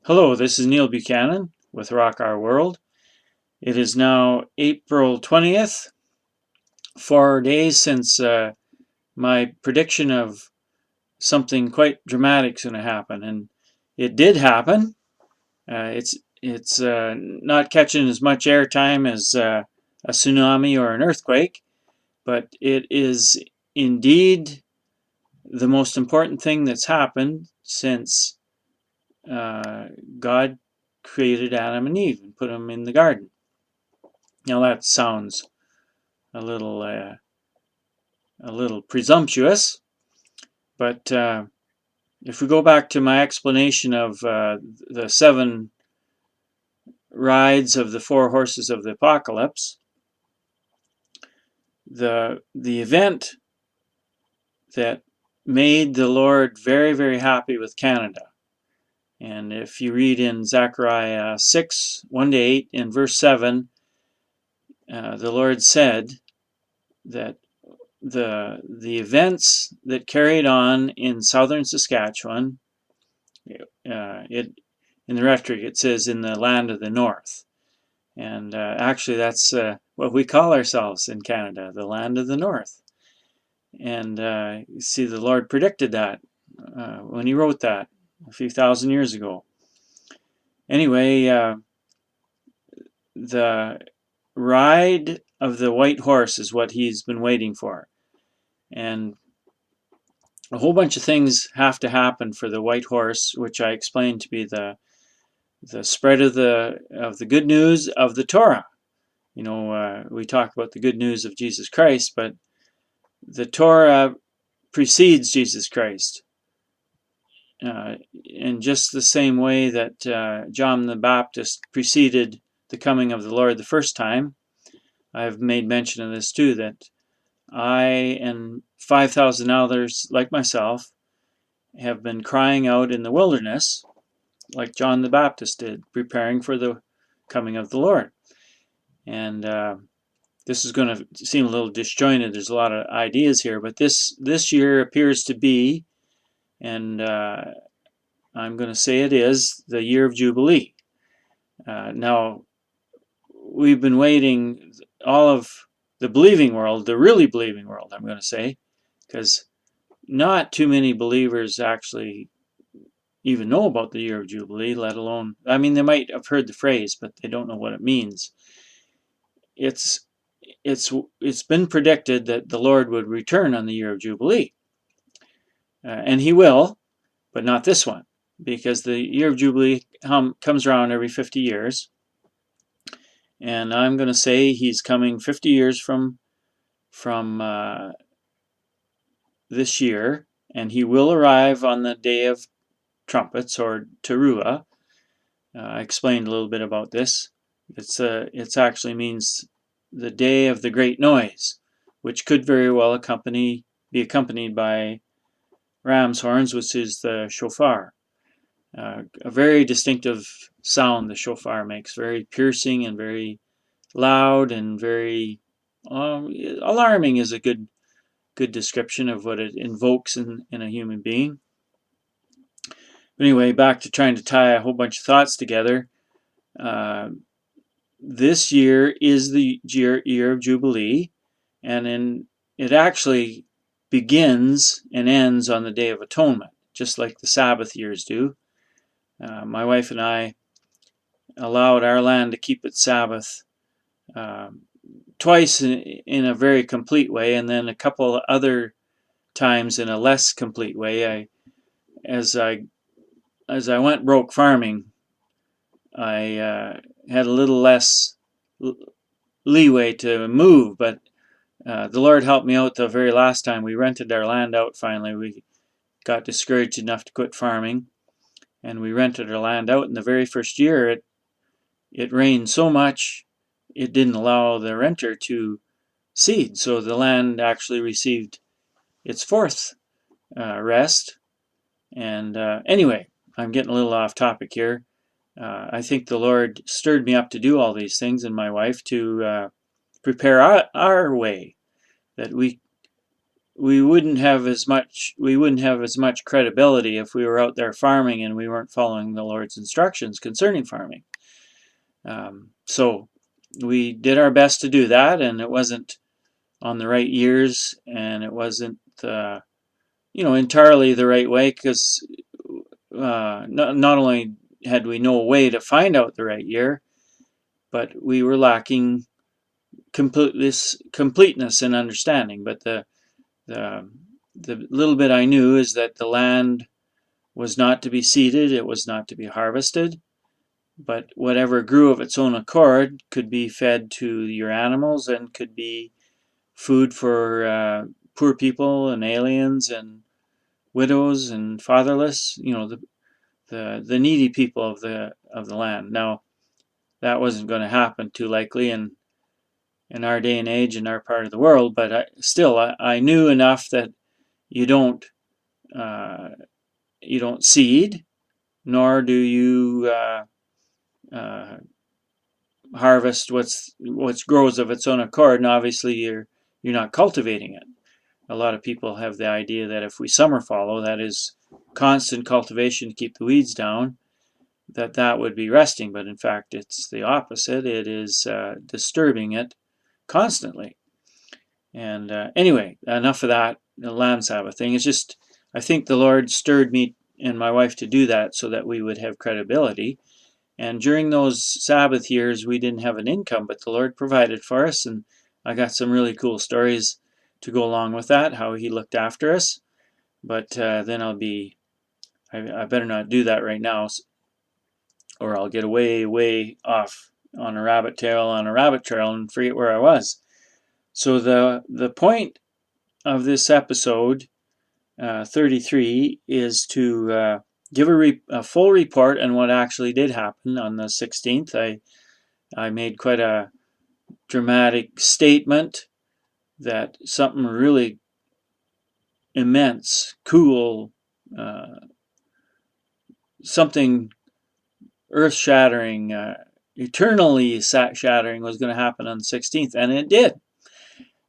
Hello, this is Neil Buchanan with Rock Our World. It is now April 20th, 4 days since my prediction of something quite dramatic is going to happen, and it did happen. It's not catching as much airtime as a tsunami or an earthquake, but it is indeed the most important thing that's happened since God created Adam and Eve and put them in the garden. Now that sounds a little presumptuous, but if we go back to my explanation of the 7 rides of the 4 horses of the apocalypse, the event that made the Lord very, very happy with Canada. And if you read in Zechariah 6, 1-8, in verse 7, the Lord said that the events that carried on in southern Saskatchewan, in the rhetoric it says in the land of the north, and actually that's what we call ourselves in Canada, the land of the north. And you see, the Lord predicted that when he wrote that a few thousand years ago. Anyway, the ride of the white horse is what he's been waiting for, and a whole bunch of things have to happen for the white horse, which I explained to be the spread of the good news of the Torah. You know, we talk about the good news of Jesus Christ, but the Torah precedes Jesus Christ. In just the same way that John the Baptist preceded the coming of the Lord the first time, I've made mention of this too, that I and 5,000 others like myself have been crying out in the wilderness, like John the Baptist did, preparing for the coming of the Lord. And this is going to seem a little disjointed. There's a lot of ideas here, but this year appears to be, and I'm going to say it is, the year of Jubilee. Now, we've been waiting, all of the believing world, the really believing world, I'm going to say, because not too many believers actually even know about the year of Jubilee, let alone, I mean, they might have heard the phrase, but they don't know what it means. It's been predicted that the Lord would return on the year of Jubilee. And he will, but not this one, because the year of Jubilee comes around every 50 years. And I'm going to say he's coming 50 years from this year, and he will arrive on the Day of Trumpets, or Teruah. I explained a little bit about this. It actually means the day of the great noise, which could very well be accompanied by ram's horns, which is the shofar. A very distinctive sound the shofar makes, very piercing and very loud and very alarming is a good description of what it invokes in a human being. Anyway, back to trying to tie a whole bunch of thoughts together. This year is the year of Jubilee, and it actually begins and ends on the Day of Atonement, just like the Sabbath years do. My wife and I allowed our land to keep its Sabbath twice in a very complete way, and then a couple other times in a less complete way. As I went broke farming, I had a little less leeway to move, but the Lord helped me out the very last time. We rented our land out finally. We got discouraged enough to quit farming, and we rented our land out. In the very first year, it rained so much it didn't allow the renter to seed, so the land actually received its 4th rest. And anyway, I'm getting a little off topic here. I think the Lord stirred me up to do all these things, and my wife, to prepare our way, that we we wouldn't have as much credibility if we were out there farming and we weren't following the Lord's instructions concerning farming. So we did our best to do that, and it wasn't on the right years, and it wasn't entirely the right way, because not only had we no way to find out the right year, but we were lacking completeness and understanding. But the little bit I knew is that the land was not to be seeded, it was not to be harvested, but whatever grew of its own accord could be fed to your animals and could be food for poor people and aliens and widows and fatherless, the needy people of the land. Now, that wasn't going to happen too likely in our day and age in our part of the world, but I knew enough that you don't seed, nor do you harvest what grows of its own accord, and obviously you're not cultivating it. A lot of people have the idea that if we summer fallow, that is constant cultivation to keep the weeds down, that would be resting, but in fact it's the opposite. It is disturbing it constantly. And anyway, enough of that, the Lamb Sabbath thing. It's just, I think the Lord stirred me and my wife to do that so that we would have credibility. And during those Sabbath years, we didn't have an income, but the Lord provided for us, and I got some really cool stories to go along with that, how He looked after us. But then I better not do that right now, or I'll get way off on a rabbit trail and forget where I was. So the point of this episode 33 is to give a full report on what actually did happen on the 16th. I made quite a dramatic statement that something really immense, cool, something earth-shattering, eternally shattering was going to happen on the 16th, and it did.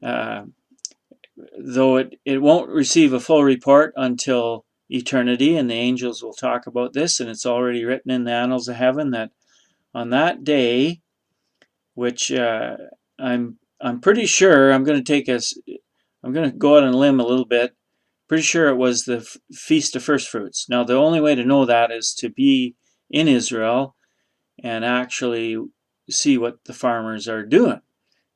Though it won't receive a full report until eternity, and the angels will talk about this, and it's already written in the annals of heaven that on that day, which I'm pretty sure, I'm going to go out on a limb a little bit, pretty sure it was the Feast of First Fruits. Now, the only way to know that is to be in Israel and actually see what the farmers are doing.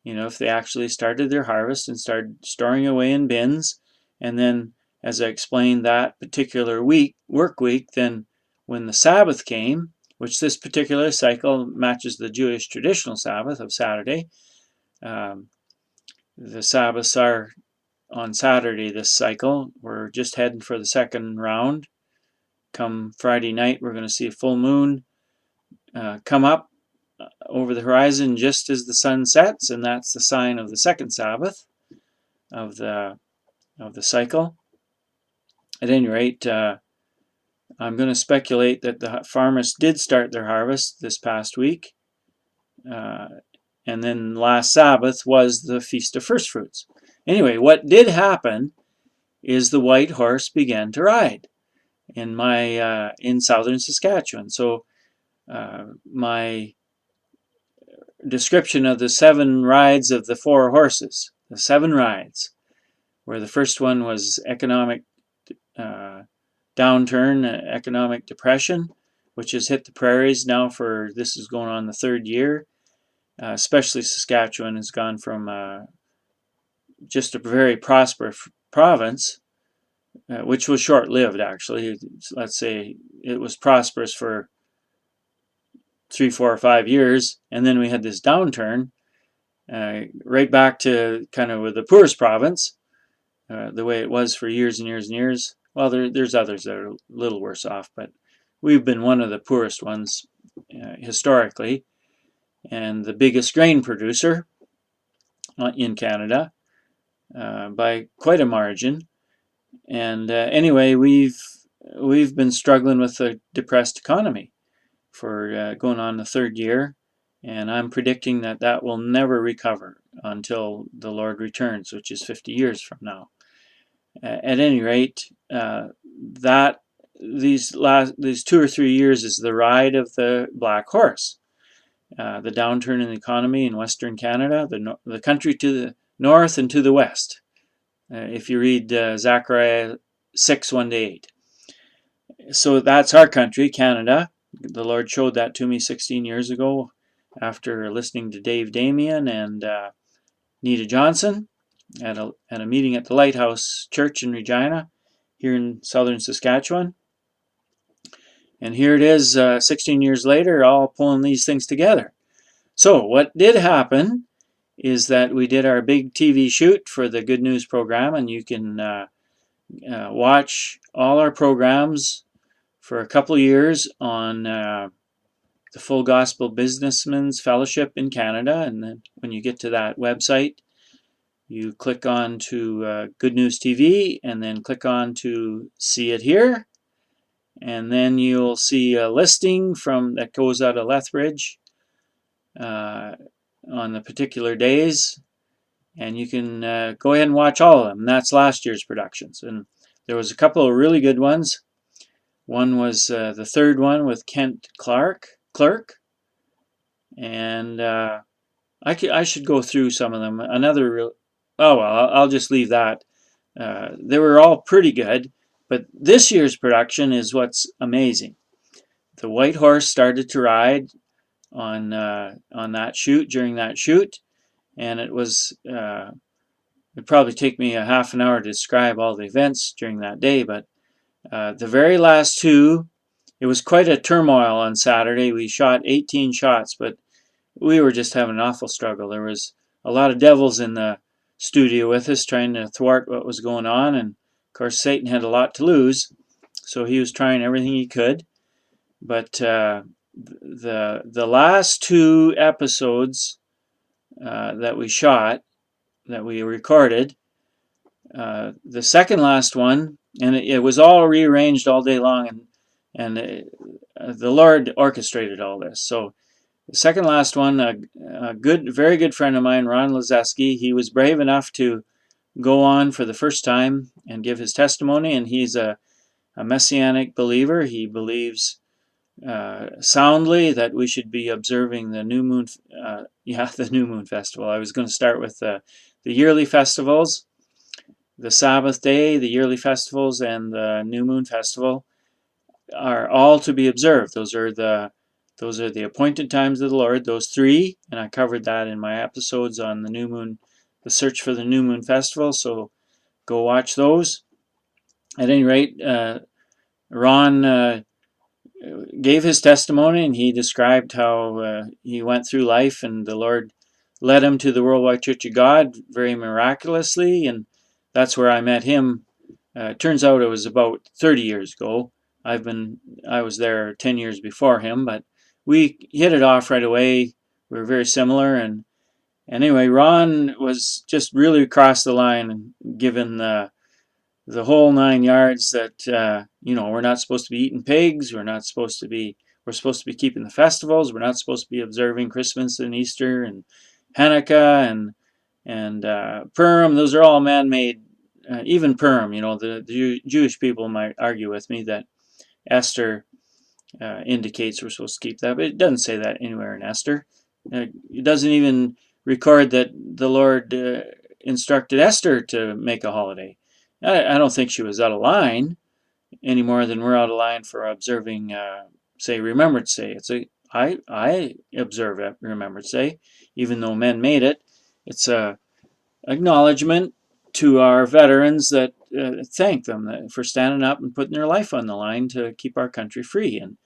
If they actually started their harvest and started storing away in bins, and then, as I explained, that particular work week, then when the Sabbath came, which this particular cycle matches the Jewish traditional Sabbath of Saturday, the Sabbaths are on Saturday this cycle. We're just heading for the second round. Come Friday night, we're going to see a full moon come up over the horizon just as the sun sets, and that's the sign of the second Sabbath of the cycle. At any rate, I'm going to speculate that the farmers did start their harvest this past week, and then last Sabbath was the Feast of First Fruits. Anyway, what did happen is the white horse began to ride in southern Saskatchewan. So my description of the 7 rides of the 4 horses, the 7 rides, where the first one was economic downturn, economic depression, which has hit the prairies now this is going on the 3rd year. Especially Saskatchewan has gone from just a very prosperous province, which was short-lived actually. Let's say it was prosperous for 3, 4, or 5 years, and then we had this downturn, right back to kind of the poorest province, the way it was for years and years and years. Well, there's others that are a little worse off, but we've been one of the poorest ones historically, and the biggest grain producer in Canada by quite a margin. And anyway, we've been struggling with a depressed economy for going on the 3rd year, and I'm predicting that will never recover until the Lord returns, which is 50 years from now. At any rate, these 2 or 3 years is the ride of the black horse. The downturn in the economy in Western Canada, the country to the north and to the west. If you read Zechariah 6, 1-8. So that's our country, Canada. The Lord showed that to me 16 years ago after listening to Dave Damien and Nita Johnson at a meeting at the Lighthouse Church in Regina here in southern Saskatchewan. And here it is 16 years later, all pulling these things together. So what did happen is that we did our big TV shoot for the Good News program, and you can watch all our programs for a couple of years on the Full Gospel Businessmen's Fellowship in Canada. And then when you get to that website, you click on to Good News TV and then click on to See It Here. And then you'll see a listing that goes out of Lethbridge on the particular days. And you can go ahead and watch all of them. And that's last year's productions. And there was a couple of really good ones. One was the third one with Kent Clerk. And I should go through some of them. I'll just leave that. They were all pretty good. But this year's production is what's amazing. The White Horse started to ride on that shoot, during that shoot. And it was... It'd probably take me a half an hour to describe all the events during that day, but the very last two, it was quite a turmoil on Saturday. We shot 18 shots, but we were just having an awful struggle. There was a lot of devils in the studio with us trying to thwart what was going on, and of course Satan had a lot to lose, so he was trying everything he could. But the last two episodes that we shot, that we recorded, the second last one, and it was all rearranged all day long, and the Lord orchestrated all this. So the second last one, a very good friend of mine, Ron Lazeski, he was brave enough to go on for the first time and give his testimony, and he's a messianic believer. He believes soundly that we should be observing the New Moon, the New Moon Festival. I was going to start with the yearly festivals, the Sabbath day, the yearly festivals, and the New Moon Festival are all to be observed. Those are the appointed times of the Lord, those three, and I covered that in my episodes on the New Moon, the search for the New Moon Festival, so go watch those. At any rate, Ron gave his testimony, and he described how he went through life, and the Lord led him to the Worldwide Church of God very miraculously, and that's where I met him. Turns out it was about 30 years ago. I was there 10 years before him, but we hit it off right away. We were very similar, and anyway, Ron was just really across the line and given the whole 9 yards that we're not supposed to be eating pigs. We're supposed to be keeping the festivals. We're not supposed to be observing Christmas and Easter and Hanukkah and Purim. Those are all man-made. Even Purim, the Jewish people might argue with me that Esther indicates we're supposed to keep that, but it doesn't say that anywhere in Esther. It doesn't even record that the Lord instructed Esther to make a holiday. I don't think she was out of line any more than we're out of line for observing, say, Remembrance Day. I observe Remembrance Day, even though men made it. It's a acknowledgement to our veterans that thank them for standing up and putting their life on the line to keep our country free. And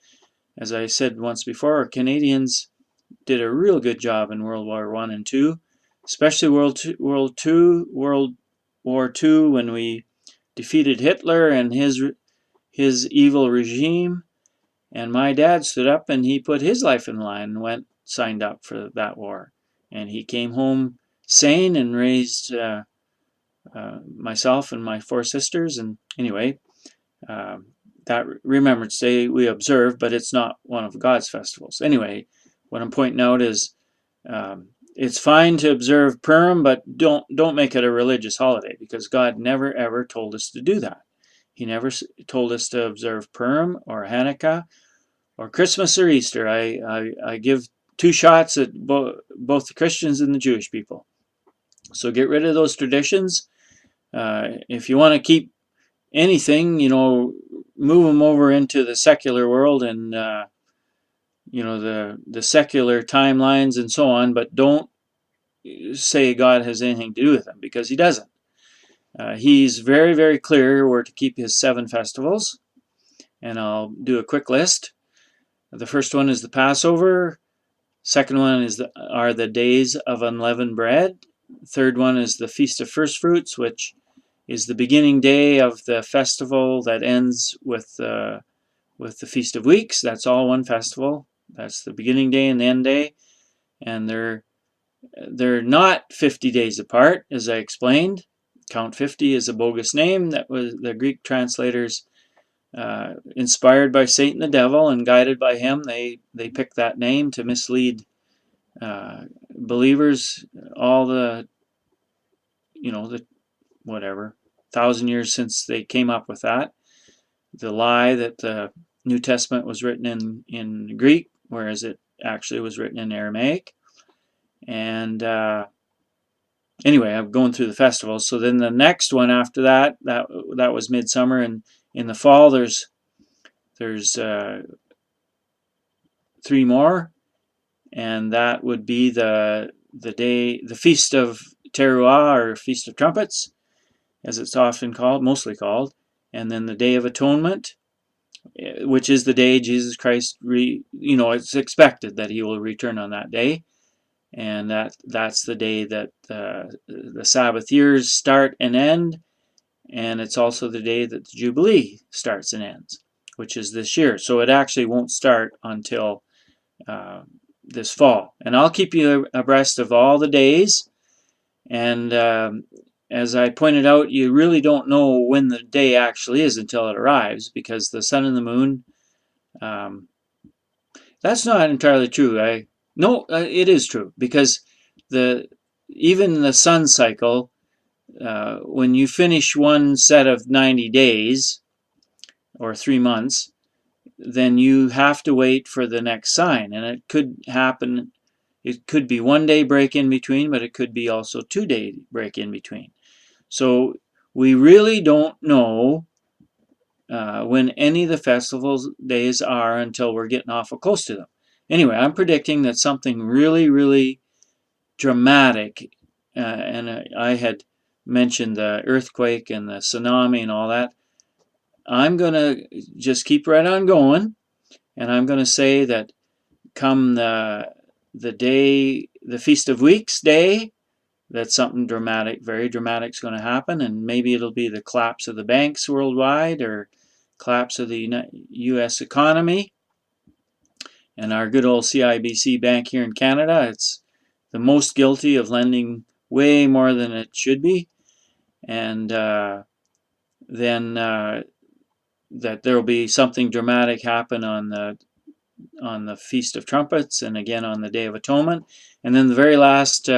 as I said once before, Canadians did a real good job in World War I and II, especially World War II, when we defeated Hitler and his evil regime. And my dad stood up and he put his life in the line and signed up for that war. And he came home sane and raised myself and my 4 sisters. And anyway, that Remembrance Day we observe, but it's not one of God's festivals. Anyway, what I'm pointing out is It's fine to observe Purim, but don't make it a religious holiday, because God never ever told us to do that. He never told us to observe Purim or Hanukkah or Christmas or Easter. I give two shots at both the Christians and the Jewish people. So get rid of those traditions. If you want to keep anything, move them over into the secular world and the secular timelines and so on, but don't say God has anything to do with them, because he doesn't. He's very, very clear we're to keep his 7 festivals, and I'll do a quick list. The first one is the Passover. Second one are the days of unleavened bread. Third one is the Feast of First Fruits, which is the beginning day of the festival that ends with the Feast of Weeks. That's all one festival. That's the beginning day and the end day, and they're not 50 days apart, as I explained. Count 50 is a bogus name that was the Greek translators, inspired by Satan the devil and guided by him. They picked that name to mislead believers all the 1,000 years since they came up with that. The lie that the New Testament was written in Greek, whereas it actually was written in Aramaic. And anyway, I'm going through the festivals. So then the next one after that was midsummer, and in the fall there's 3 more, and that would be the Feast of Teruah, or Feast of Trumpets, as it's often called, mostly called, and then the Day of Atonement, which is the day Jesus Christ, it's expected that he will return on that day, and that's the day that the Sabbath years start and end, and it's also the day that the Jubilee starts and ends, which is this year. So it actually won't start until this fall, and I'll keep you abreast of all the days. And as I pointed out, you really don't know when the day actually is until it arrives, because the sun and the moon, that's not entirely true. No, it is true, because even the sun cycle, when you finish one set of 90 days or 3 months, then you have to wait for the next sign, and it could happen. It could be 1 day break in between, but it could be also 2 day break in between. So we really don't know when any of the festival days are until we're getting awful close to them. Anyway, I'm predicting that something really, really dramatic, and I had mentioned the earthquake and the tsunami and all that. I'm going to just keep right on going, and I'm going to say that come the Feast of Weeks day, that something dramatic, very dramatic, is going to happen, and maybe it'll be the collapse of the banks worldwide, or collapse of the U.S. economy. And our good old CIBC bank here in Canada, it's the most guilty of lending way more than it should be, and then that there will be something dramatic happen on the Feast of Trumpets, and again on the Day of Atonement, and then the very last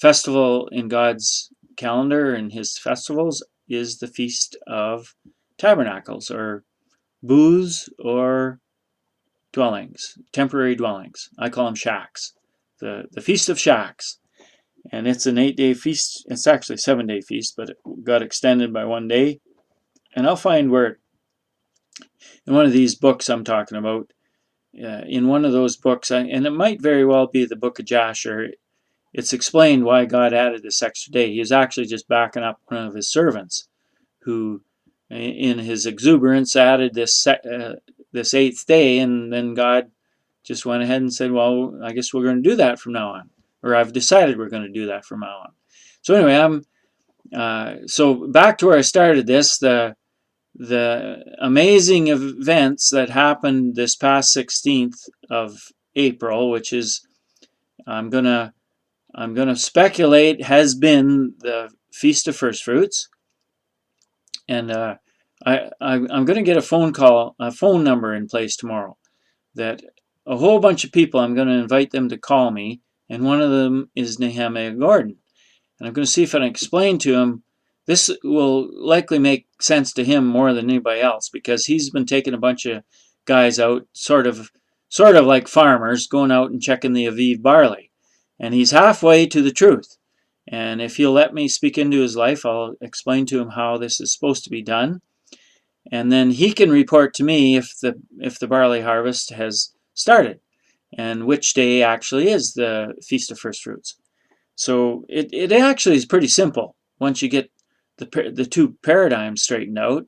festival in God's calendar and his festivals is the Feast of Tabernacles, or booths, or dwellings, temporary dwellings. I call them shacks. The Feast of Shacks. And it's an 8-day feast. It's actually a 7-day feast, but it got extended by 1 day. And I'll find where, in one of these books I'm talking about, in one of those books, and it might very well be the book of Jasher, it's explained why God added this extra day. He was actually just backing up one of his servants, who, in his exuberance, added this 8th day, and then God just went ahead and said, well, I guess we're going to do that from now on. Or I've decided we're going to do that from now on. So anyway, so back to where I started this, the amazing events that happened this past 16th of April, which is, I'm gonna speculate, has been the Feast of First Fruits. And I'm going to get a phone number in place tomorrow, that a whole bunch of people, I'm going to invite them to call me and one of them is Nehemiah Gordon. And I'm going to see if I can explain to him. This will likely make sense to him more than anybody else, because he's been taking a bunch of guys out, sort of like farmers, going out and checking the Aviv barley. And he's halfway to the truth. And if he'll let me speak into his life, I'll explain to him how this is supposed to be done. And then he can report to me if the barley harvest has started, and which day actually is the Feast of First Fruits. So it actually is pretty simple once you get the two paradigms straightened out.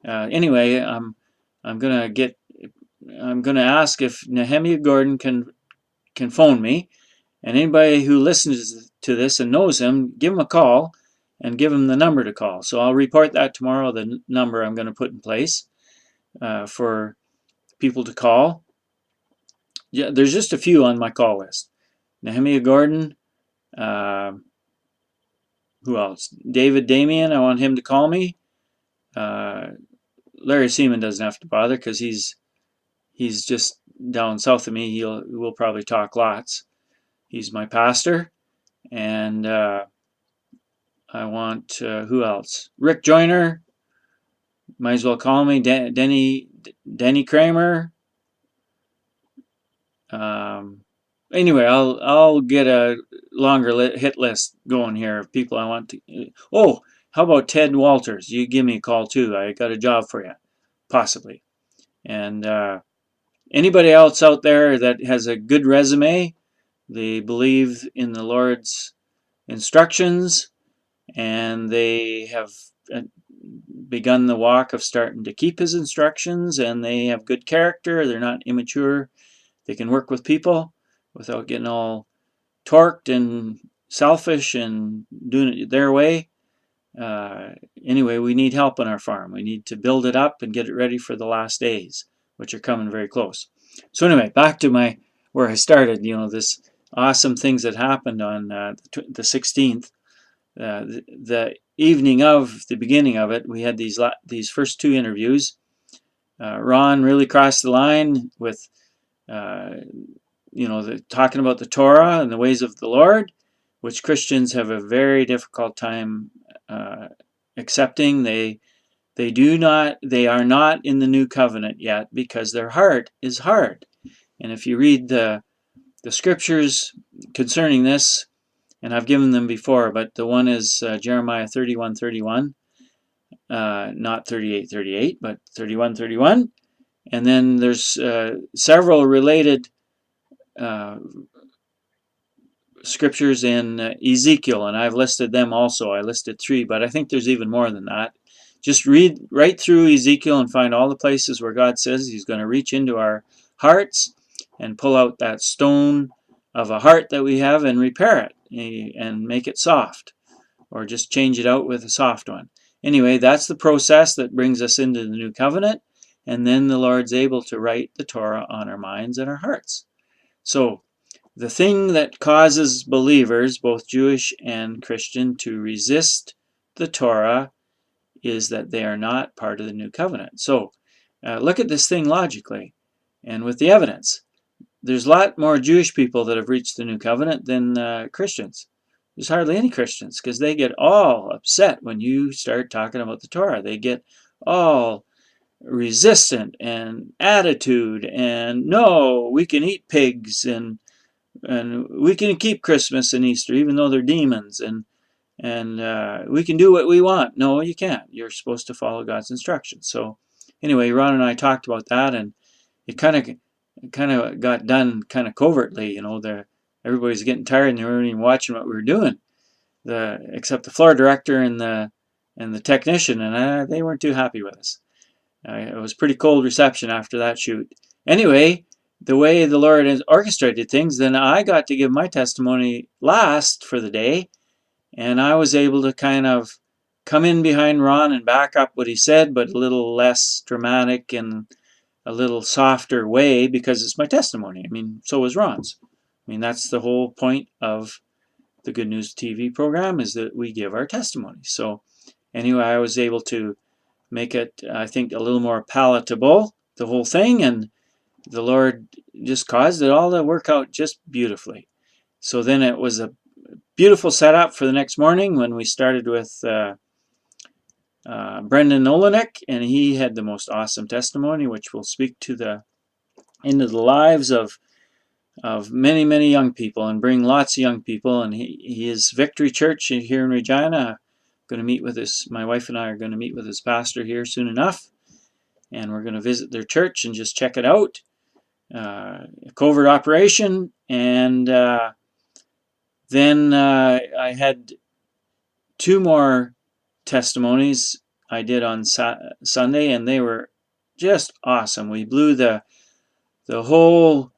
Anyway, I'm gonna ask if Nehemiah Gordon can phone me, and anybody who listens to this and knows him, give him a call and give him the number to call. So I'll report that tomorrow, the number I'm going to put in place for people to call. Yeah, there's just a few on my call list. Nehemiah Gordon. Who else? David Damien, I want him to call me. Larry Seaman doesn't have to bother, because he's just down south of me. We'll probably talk lots. He's my pastor. And I want, who else? Rick Joyner, might as well call me. Denny Kramer. Anyway, I'll get a longer hit list going here of people I want to. Oh, how about Ted Walters? You give me a call too. I got a job for you, possibly. And anybody else out there that has a good resume, they believe in the Lord's instructions, and they have begun the walk of starting to keep His instructions, and they have good character. They're not immature. They can work with people without getting all torqued and selfish and doing it their way. Anyway, we need help on our farm. We need to build it up and get it ready for the last days, which are coming very close. So anyway, back to where I started. This awesome things that happened on the 16th. The evening of the beginning of it, we had these first two interviews. Ron really crossed the line with talking about the Torah and the ways of the Lord, which Christians have a very difficult time accepting. They are not in the new covenant yet, because their heart is hard. And if you read the scriptures concerning this, and I've given them before, but the one is Jeremiah 31:31, not 38:38, but 31:31. And then there's several related scriptures in Ezekiel, and I've listed them also. I listed 3, but I think there's even more than that. Just read right through Ezekiel and find all the places where God says He's going to reach into our hearts and pull out that stone of a heart that we have and repair it and make it soft, or just change it out with a soft one. Anyway, that's the process that brings us into the new covenant, and then the Lord's able to write the Torah on our minds and our hearts. So the thing that causes believers, both Jewish and Christian, to resist the Torah is that they are not part of the new covenant. So look at this thing logically and with the evidence. There's a lot more Jewish people that have reached the new covenant than Christians. There's hardly any Christians, because they get all upset when you start talking about the Torah. They get all resistant and attitude, and no, we can eat pigs, and we can keep Christmas and Easter even though they're demons, and we can do what we want. No, you can't. You're supposed to follow God's instructions. So anyway, Ron and I talked about that, and it kind of got done kind of covertly. Everybody's getting tired, and they weren't even watching what we were doing, except the floor director and the technician, and they weren't too happy with us. It was pretty cold reception after that shoot. Anyway, the way the Lord has orchestrated things, then I got to give my testimony last for the day, and I was able to kind of come in behind Ron and back up what he said, but a little less dramatic and a little softer way, because it's my testimony. I mean, so was Ron's. I mean, that's the whole point of the Good News TV program, is that we give our testimony. So anyway, I was able to make it, I think, a little more palatable, the whole thing, and the Lord just caused it all to work out just beautifully. So then it was a beautiful setup for the next morning when we started with Brendan Olenek, and he had the most awesome testimony, which will speak into the lives of many, many young people and bring lots of young people. And he is Victory Church here in Regina. Going to meet with my wife and I are going to meet with his pastor here soon enough, and we're going to visit their church and just check it out. A covert operation, and then I had 2 more testimonies I did on Sunday, and they were just awesome. We blew the whole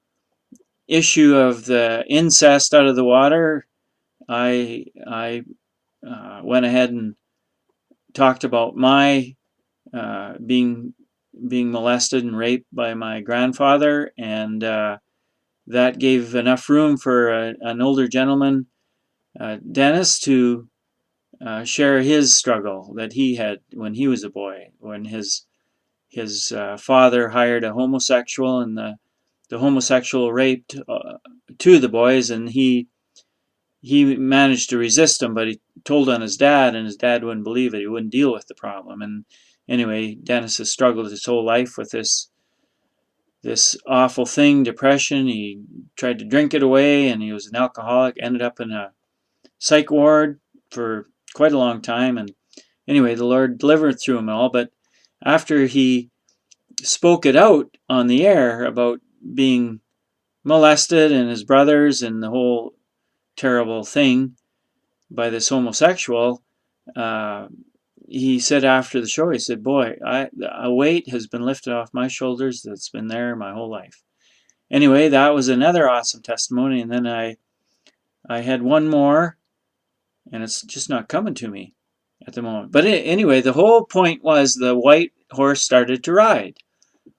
issue of the incest out of the water. I went ahead and talked about my being molested and raped by my grandfather, and that gave enough room for an older gentleman, Dennis, to share his struggle that he had when he was a boy, when his father hired a homosexual, and the homosexual raped 2 of the boys, and he managed to resist him, but he told on his dad, and his dad wouldn't believe it. He wouldn't deal with the problem. And anyway, Dennis has struggled his whole life with this awful thing, depression. He tried to drink it away, and he was an alcoholic, ended up in a psych ward for quite a long time. And anyway, the Lord delivered through him all. But after he spoke it out on the air about being molested and his brothers and the whole terrible thing by this homosexual, he said after the show, he said, boy, a weight has been lifted off my shoulders that's been there my whole life. Anyway, that was another awesome testimony. And then I had 1 more, and it's just not coming to me at the moment. But anyway, the whole point was the white horse started to ride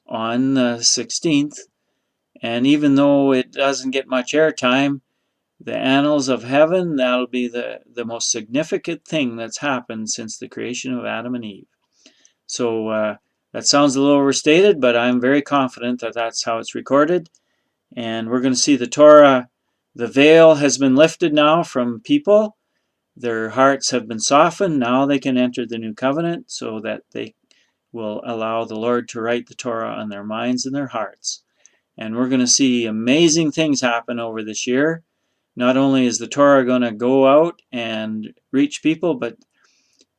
on the 16th. And even though it doesn't get much airtime, the annals of heaven, that'll be the most significant thing that's happened since the creation of Adam and Eve. So that sounds a little overstated, but I'm very confident that that's how it's recorded. And we're going to see the Torah, the veil has been lifted now from people. Their hearts have been softened. Now they can enter the new covenant so that they will allow the Lord to write the Torah on their minds and their hearts. And we're going to see amazing things happen over this year. Not only is the Torah going to go out and reach people, but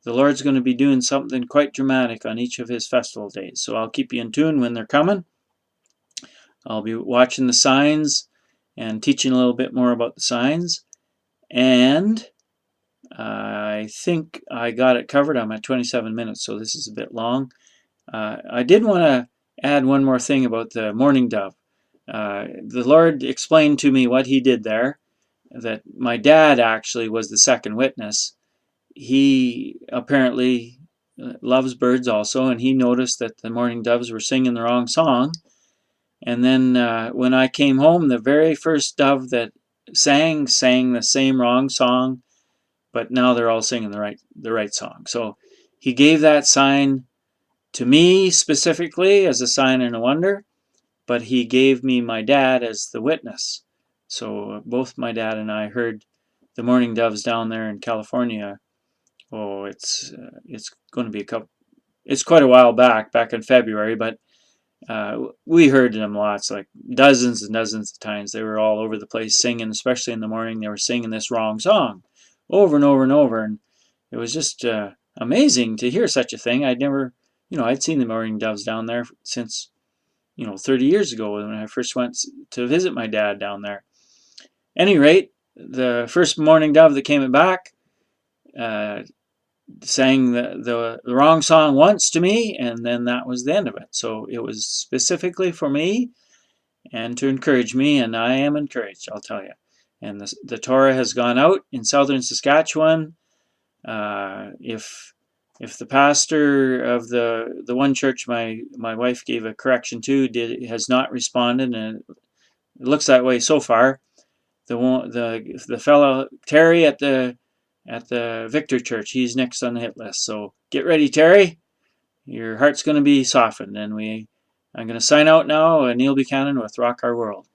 the Lord's going to be doing something quite dramatic on each of his festival days. So I'll keep you in tune when they're coming. I'll be watching the signs and teaching a little bit more about the signs. And I think I got it covered. I'm at 27 minutes, so this is a bit long. I did want to add one more thing about the mourning dove. The Lord explained to me what he did there, that my dad actually was the second witness. He apparently loves birds also, and he noticed that the mourning doves were singing the wrong song. And then when I came home, the very first dove that sang the same wrong song, but now they're all singing the right song. So he gave that sign to me specifically as a sign and a wonder, but he gave me my dad as the witness. So both my dad and I heard the mourning doves down there in California. Oh, it's going to be it's quite a while back in February, but we heard them lots, like dozens and dozens of times. They were all over the place singing, especially in the morning. They were singing this wrong song over and over and over, and it was just amazing to hear such a thing. I'd never, I'd seen the mourning doves down there since 30 years ago when I first went to visit my dad down there. Any rate, the first mourning dove that came back sang the wrong song once to me, and then that was the end of it. So it was specifically for me and to encourage me, and I am encouraged, I'll tell you. And the Torah has gone out in southern Saskatchewan. If the pastor of the one church my wife gave a correction to has not responded, and it looks that way so far, the fellow Terry at the Victor Church, he's next on the hit list. So get ready, Terry. Your heart's going to be softened, and I'm going to sign out now. Neil Buchanan with Rock Our World.